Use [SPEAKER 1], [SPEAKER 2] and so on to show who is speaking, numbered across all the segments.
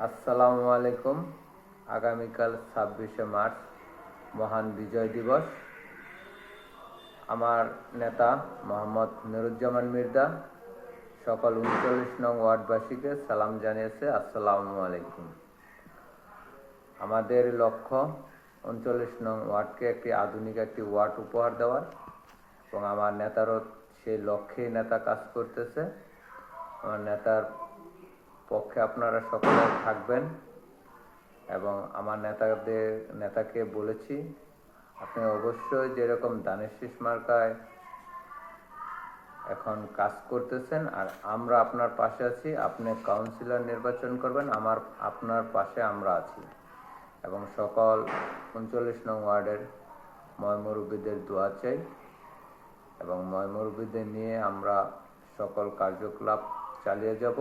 [SPEAKER 1] আসসালামু আলাইকুম। আগামীকাল ২৬শে মার্চ মহান বিজয় দিবস। আমার নেতা মোহাম্মদ নুরুজ্জামান মির্জা সকল ৩৯ নং ওয়ার্ডবাসীকে সালাম জানিয়েছে, আসসালামু আলাইকুম। আমাদের লক্ষ্য ৩৯ নং ওয়ার্ডকে একটি আধুনিক একটি ওয়ার্ড উপহার দেওয়ার, এবং আমার নেতারও সেই লক্ষ্যেই নেতা কাজ করতেছে। আমার পক্ষে আপনারা সকলে থাকবেন, এবং আমার নেতাকে বলেছি আপনি অবশ্যই যেরকম ধানের শীষ মার্কায় এখন কাজ করতেছেন, আর আমরা আপনার পাশে আছি। আপনি কাউন্সিলর নির্বাচন করবেন, আপনার পাশে আমরা আছি। এবং সকল ৩৯ নং ওয়ার্ডের ময়মুরব্বীদের দোয়া চাই, এবং ময়মুরব্বীদের নিয়ে আমরা সকল কার্যকলাপ চালিয়ে যাব,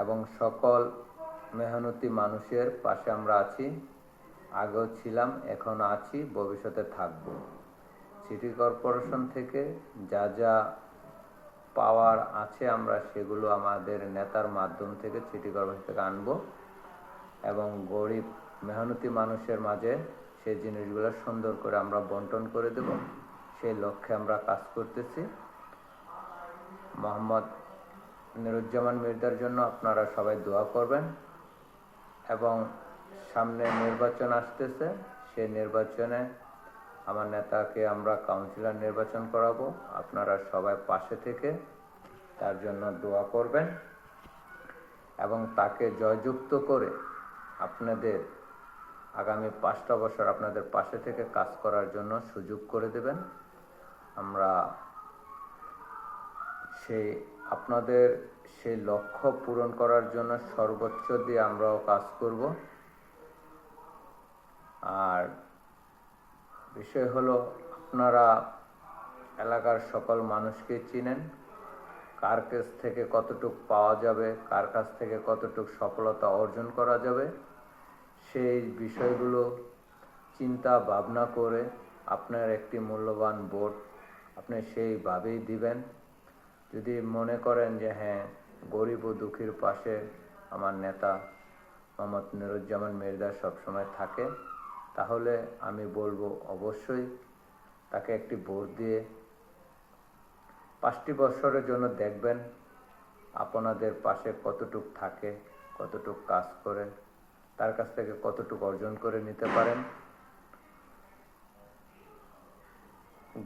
[SPEAKER 1] এবং সকল মেহনতি মানুষের পাশে আমরা আছি। আগেও ছিলাম, এখনও আছি, ভবিষ্যতে থাকব। সিটি কর্পোরেশন থেকে যা যা পাওয়ার আছে আমরা সেগুলো আমাদের নেতার মাধ্যম থেকে সিটি কর্পোরেশন থেকে আনব, এবং গরিব মেহনতি মানুষের মাঝে সেই জিনিসগুলো সুন্দর করে আমরা বন্টন করে দেব। সেই লক্ষ্যে আমরা কাজ করতেছি। মোহাম্মদ নুরুজ্জামান মির্জার জন্য আপনারা সবাই দোয়া করবেন, এবং সামনে নির্বাচন আসতেছে। সেই নির্বাচনে আমার নেতাকে আমরা কাউন্সিলর নির্বাচন করাবো। আপনারা সবাই পাশে থেকে তার জন্য দোয়া করবেন, এবং তাকে জয়যুক্ত করে আপনাদের আগামী 5টা বছর আপনাদের পাশে থেকে কাজ করার জন্য সুযোগ করে দেবেন। আমরা আপনাদের সেই লক্ষ্য পূরণ করার জন্য সর্বোচ্চ দিয়ে আমরাও কাজ করব। আর বিষয় হলো, আপনারা এলাকার সকল মানুষকে চিনেন, কার কাছ থেকে কতটুক পাওয়া যাবে, কার কাছ থেকে কতটুক সফলতা অর্জন করা যাবে, সেই বিষয়গুলো চিন্তা ভাবনা করে আপনার একটি মূল্যবান ভোট আপনি সেইভাবেই দিবেন। যদি মনে করেন যে হ্যাঁ, গরিব ও দুঃখীর পাশে আমার নেতা মোহাম্মদ নুরুজ্জামান মির্জা সবসময় থাকে, তাহলে আমি বলবো অবশ্যই তাকে একটি ভোট দিয়ে 5টি বছরের জন্য দেখবেন আপনাদের পাশে কতটুক থাকে, কতটুক কাজ করে, তার কাছ থেকে কতটুক অর্জন করে নিতে পারেন।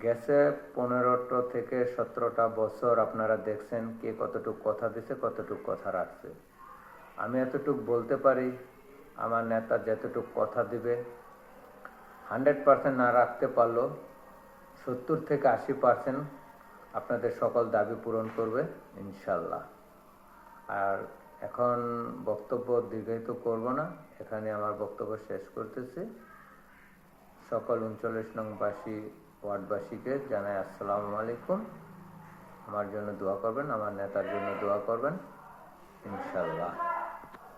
[SPEAKER 1] গেছে 15টা থেকে 17টা বছর আপনারা দেখছেন কে কতটুক কথা দিছে, কতটুক কথা রাখছে। আমি এতটুক বলতে পারি, আমার নেতা যতটুক কথা দিবে 100% না রাখতে পারলো 70 থেকে 80% আপনাদের সকল দাবি পূরণ করবে ইনশাল্লাহ। আর এখন বক্তব্য দীর্ঘায়িত করব না, এখানে আমার বক্তব্য শেষ করতেছি। সকল 39 নং ওয়ার্ডবাসীকে জানাই আসসালামু আলাইকুম। আমার জন্য দোয়া করবেন, আমার নেতার জন্য দোয়া করবেন ইনশাল্লাহ।